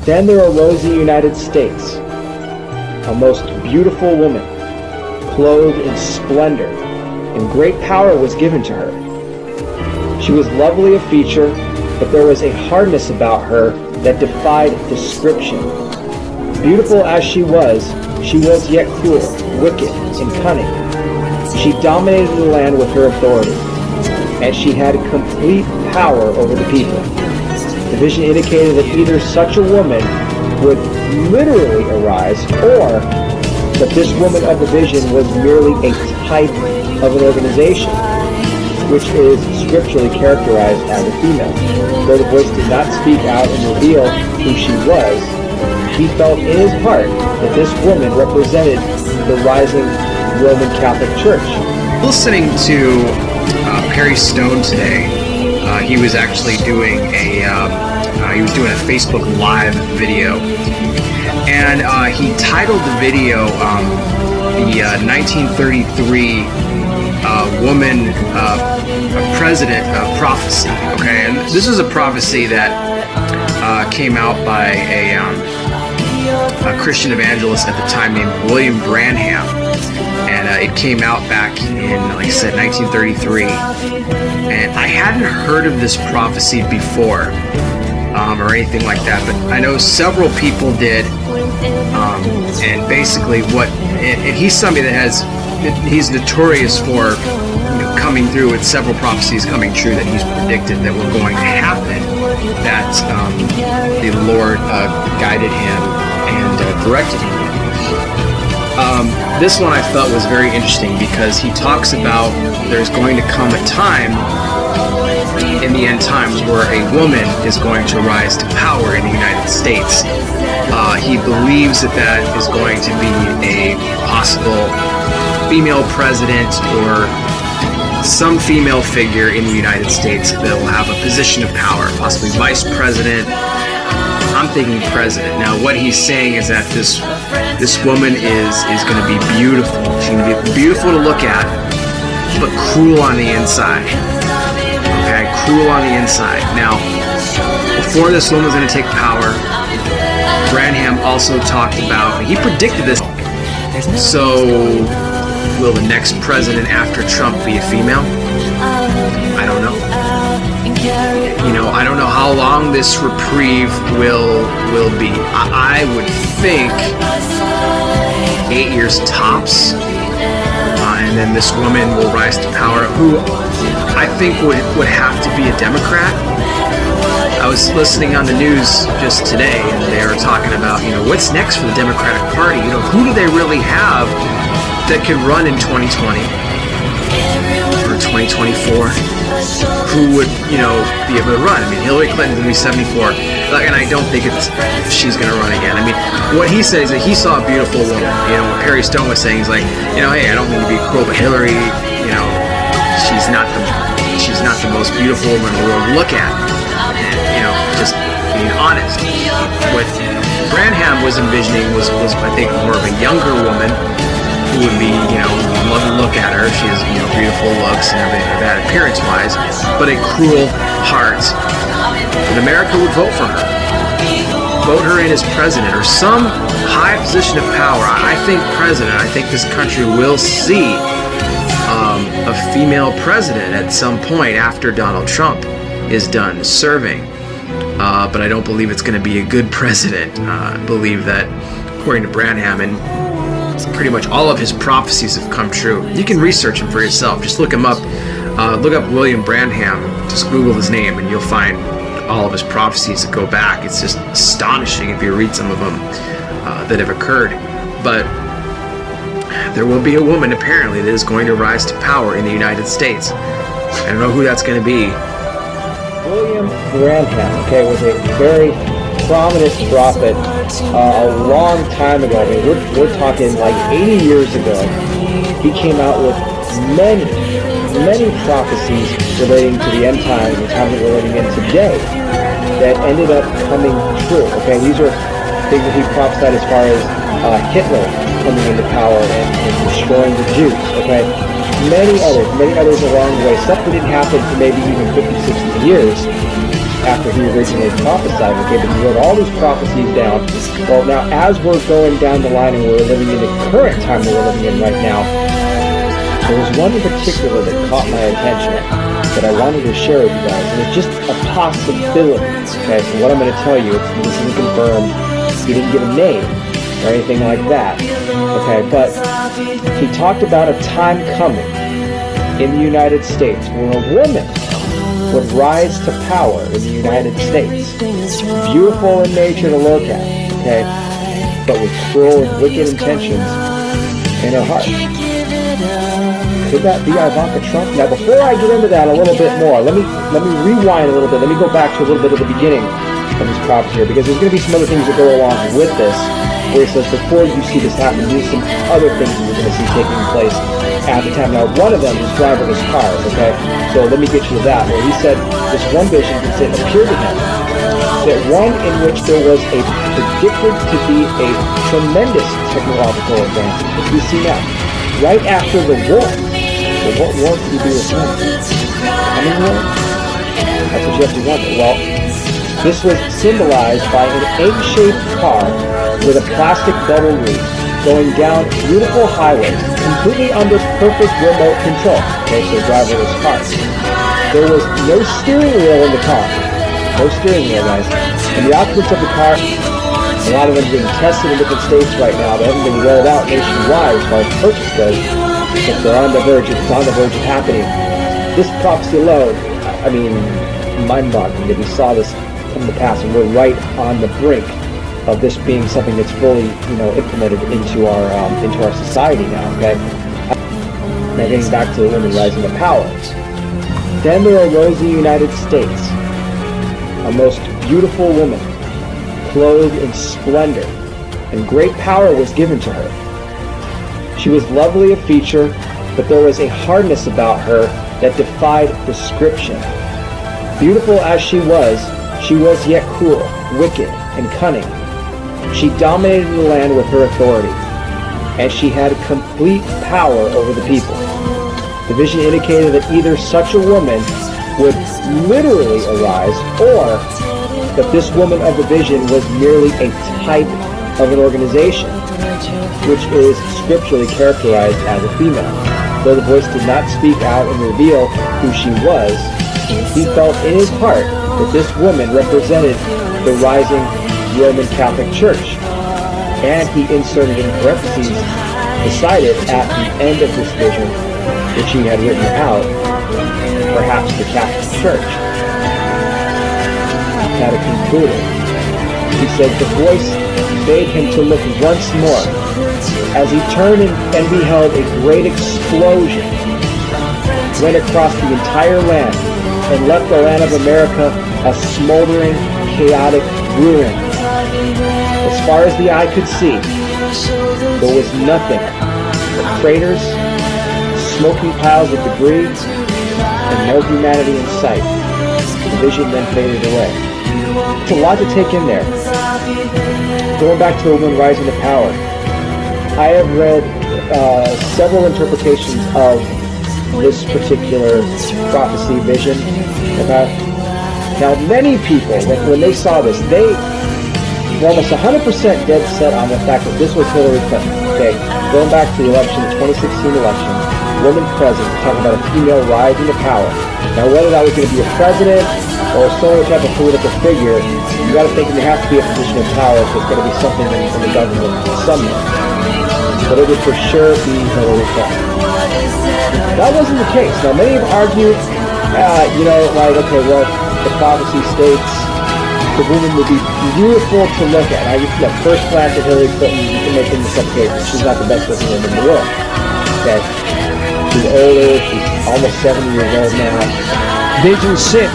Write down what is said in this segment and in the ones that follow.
Then there arose in the United States a most beautiful woman, clothed in splendor, and great power was given to her. She was lovely of feature, but there was a hardness about her that defied description. Beautiful as she was yet cruel, wicked, and cunning. She dominated the land with her authority, and she had complete power over the people. The vision indicated that either such a woman would literally arise, or that this woman of the vision was merely a type of an organization, which is scripturally characterized as a female. Though the voice did not speak out and reveal who she was, he felt in his heart that this woman represented the rising Roman Catholic Church. Listening to Perry Stone today, he was actually doing a Facebook Live video, and he titled the video the 1933 woman president prophecy. Okay, and this is a prophecy that came out by a Christian evangelist at the time named William Branham, and it came out back in, like I said, 1933. And I hadn't heard of this prophecy before, or anything like that, but I know several people did. And basically, and he's somebody he's notorious for, coming through with several prophecies coming true that he's predicted that were going to happen, that the Lord guided him and directed him. This one I felt was very interesting because he talks about there's going to come a time in the end times where a woman is going to rise to power in the United States. He believes that is going to be a possible female president or some female figure in the United States that will have a position of power, possibly vice president. I'm thinking president. Now, what he's saying is that this woman is going to be beautiful. She's going to be beautiful to look at, but cruel on the inside. Okay, cruel on the inside. Now, before this woman's going to take power, Branham also talked about, he predicted this. So, will the next president after Trump be a female? I don't know. I don't know how long this reprieve will be. I would think 8 years tops, and then this woman will rise to power, who I think would have to be a Democrat. I was listening on the news just today, and they were talking about, what's next for the Democratic Party? Who do they really have that can run in 2020 or 2024? Who would, be able to run? I mean, Hillary Clinton's going to be 74, and I don't think she's going to run again. I mean, what he said is that he saw a beautiful woman. What Perry Stone was saying is like, hey, I don't mean to be cruel, but Hillary, she's not the most beautiful woman in the world to look at. And, just being honest. What Branham was envisioning was I think more of a younger woman who would be, love to look at her. She has, beautiful looks and everything like that, appearance-wise, but a cruel heart. And America would vote for her. Vote her in as president or some high position of power. I think president. I think this country will see a female president at some point after Donald Trump is done serving. But I don't believe it's going to be a good president. I believe that, according to Branham, and pretty much all of his prophecies have come true. You can research him for yourself. Just look him up. Look up William Branham. Just Google his name, and you'll find all of his prophecies that go back. It's just astonishing if you read some of them that have occurred. But there will be a woman, apparently, that is going to rise to power in the United States. I don't know who that's going to be. William Branham, was a very prominent prophet a long time ago. I mean, we're talking like 80 years ago. He came out with many prophecies relating to the end times and times that we're living in today that ended up coming true. Okay, these are things that he prophesied as far as Hitler coming into power and destroying the Jews. Okay, many others along the way. Stuff that didn't happen for maybe even 50, 60 years. after he originally prophesied. Okay, but he wrote all these prophecies down. Well, now as we're going down the line and we're living in the current time that we're living in right now, there was one in particular that caught my attention that I wanted to share with you guys, and it's just a possibility. Okay, so what I'm going to tell you, this isn't confirmed. He didn't give a name or anything like that. Okay, but he talked about a time coming in the United States where a woman would rise to power in the United States. Beautiful in nature to look at, okay, but with cruel and wicked intentions in her heart. Could that be Ivanka Trump? Now, before I get into that a little bit more, let me rewind a little bit. Let me go back to a little bit of the beginning of this prophecy here, because there's going to be some other things that go along with this, where he says, before you see this happen, there's some other things that you're going to see taking place at the time. Now, one of them is driving his car, okay? So let me get you to that, where he said this one vision that appeared to him, that one in which there was a predicted to be a tremendous technological advance, which we see now, right after the war. So what war could he be referring to? Coming war? That's what you have to wonder. Well, this was symbolized by an egg-shaped car with a plastic bubble roof going down beautiful highways, completely under perfect remote control. Okay, so driverless car. There was no steering wheel in the car. No steering wheel, guys. And the occupants of the car, a lot of them are being tested in different states right now. They haven't been rolled out nationwide as far as purchase goes, but they're on the verge. It's on the verge of happening. This prophecy alone, I mean, mind-boggling that we saw this come to pass, and we're right on the brink of this being something that's fully, implemented into our society now. Okay. Now getting back to the women rising to power. Then there arose in the United States a most beautiful woman, clothed in splendor, and great power was given to her. She was lovely of feature, but there was a hardness about her that defied description. Beautiful as she was yet cruel, wicked, and cunning. She dominated the land with her authority, and she had complete power over the people. The vision indicated that either such a woman would literally arise, or that this woman of the vision was merely a type of an organization, which is scripturally characterized as a female. Though the voice did not speak out and reveal who she was, he felt in his heart that this woman represented the rising Roman Catholic Church, and he inserted in parentheses beside it at the end of this vision, which he had written out, perhaps the Catholic Church. Had it concluded. He said the voice bade him to look once more, as he turned and beheld a great explosion went across the entire land and left the land of America a smoldering, chaotic ruin. As far as the eye could see, there was nothing but craters, smoking piles of debris, and no humanity in sight. The vision then faded away. It's a lot to take in there. Going back to the woman rising to power, I have read several interpretations of this particular prophecy vision. Now, many people, when they saw this, they were almost 100% dead set on the fact that this was Hillary Clinton. Okay, going back to the election, the 2016 election, woman president, talking about a female rising to power. Now, whether that was going to be a president or some type of political figure, you got to think there has to be a position of power, so it's going to be something in the government somewhere. But it would for sure be Hillary Clinton. That wasn't the case. Now, many have argued, okay, well, the prophecy states the woman would be beautiful to look at. Now, first glance at Hillary Clinton, you can make things some cases. She's not the best looking woman in the world. Okay? She's older. She's almost 70 years old now. Vision 6.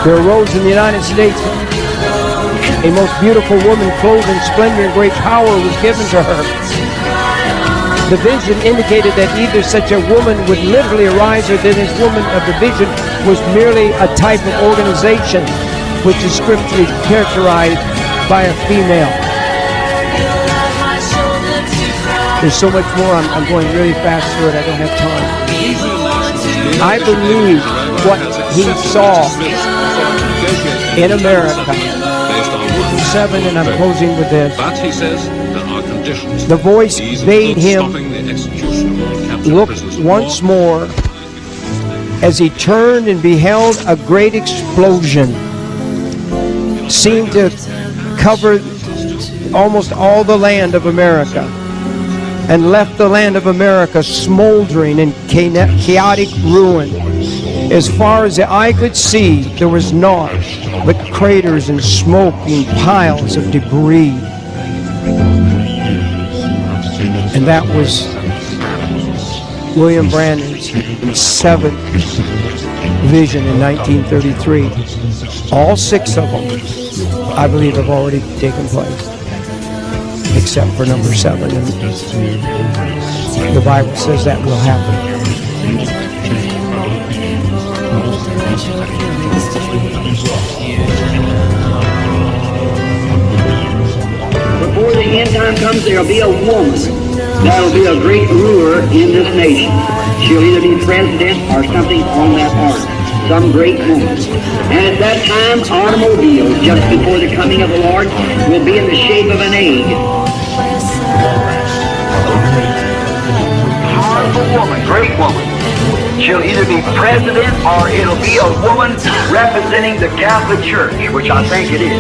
There arose in the United States a most beautiful woman clothed in splendor and great power was given to her. The vision indicated that either such a woman would literally arise, or that this woman of the vision was merely a type of organization which is scripturally characterized by a female. There's so much more. I'm going really fast through it. I don't have time. I believe what he saw in America. Based on 7, and I'm closing with this. But he says there are conditions. The voice These bade include him stopping the execution of captured look prisoners of once war. more as he turned and beheld a great explosion seemed to cover almost all the land of America, and left the land of America smoldering in chaotic ruin. As far as the eye could see, there was naught but craters and smoking piles of debris. And that was William Brandon's 7th vision in 1933. All 6 of them, I believe, have already taken place, except for number 7. And the Bible says that will happen. Before the end time comes, there will be a woman that will be a great ruler in this nation. She'll either be president or something on that order, some great woman. And at that time, automobiles, just before the coming of the Lord, will be in the shape of an egg. Powerful woman, great woman. She'll either be president or it'll be a woman representing the Catholic Church, which I think it is.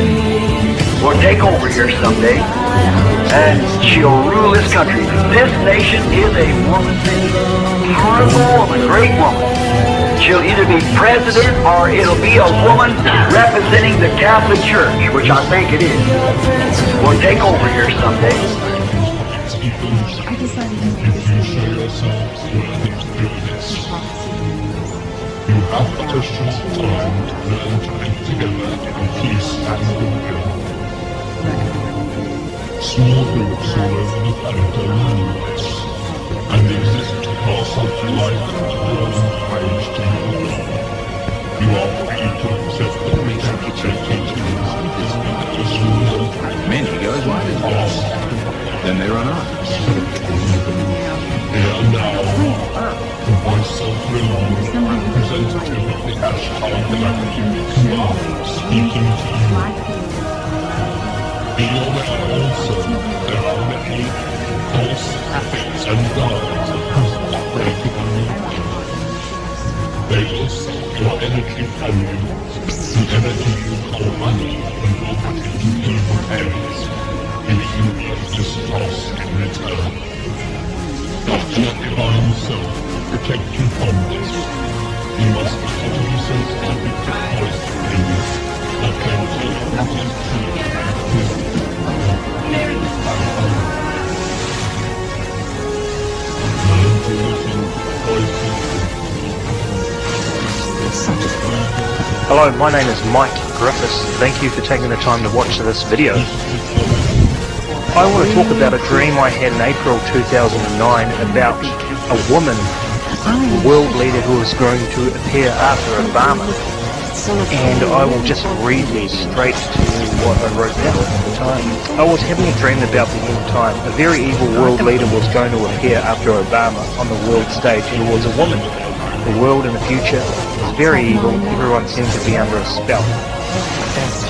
Will take over here someday, and she'll rule this country. This nation is a woman's nation. Powerful woman, great woman. She'll either be president or it'll be a woman representing the Catholic Church, which I think it is. Will take over here someday. You have to show time to learn to live together in peace and goodwill. Small groups all over the planet are meaningless and exist to pass on light and warm page to your love. You are free to accept the interpretation Many goes right in past. Then they run out. Here now, the voice of Willem, representative of the Ashtar Galactic, speaking to you. Be aware also there are many false prophets and gods operating on your planet. They will suck your energy from you, the energy you call money, and will put it in evil hands, giving you religious loss in return. But your divine self protect you from this. You must become sensitive to poison things that can all what is true. Hello, my name is Mike Griffiths. Thank you for taking the time to watch this video. I want to talk about a dream I had in April 2009 about a woman, a world leader who was going to appear after Obama. And I will just read straight to what I wrote down at the time. I was having a dream about the end time. A very evil world leader was going to appear after Obama on the world stage who was a woman. The world in the future was very evil. Everyone seemed to be under a spell. Thanks.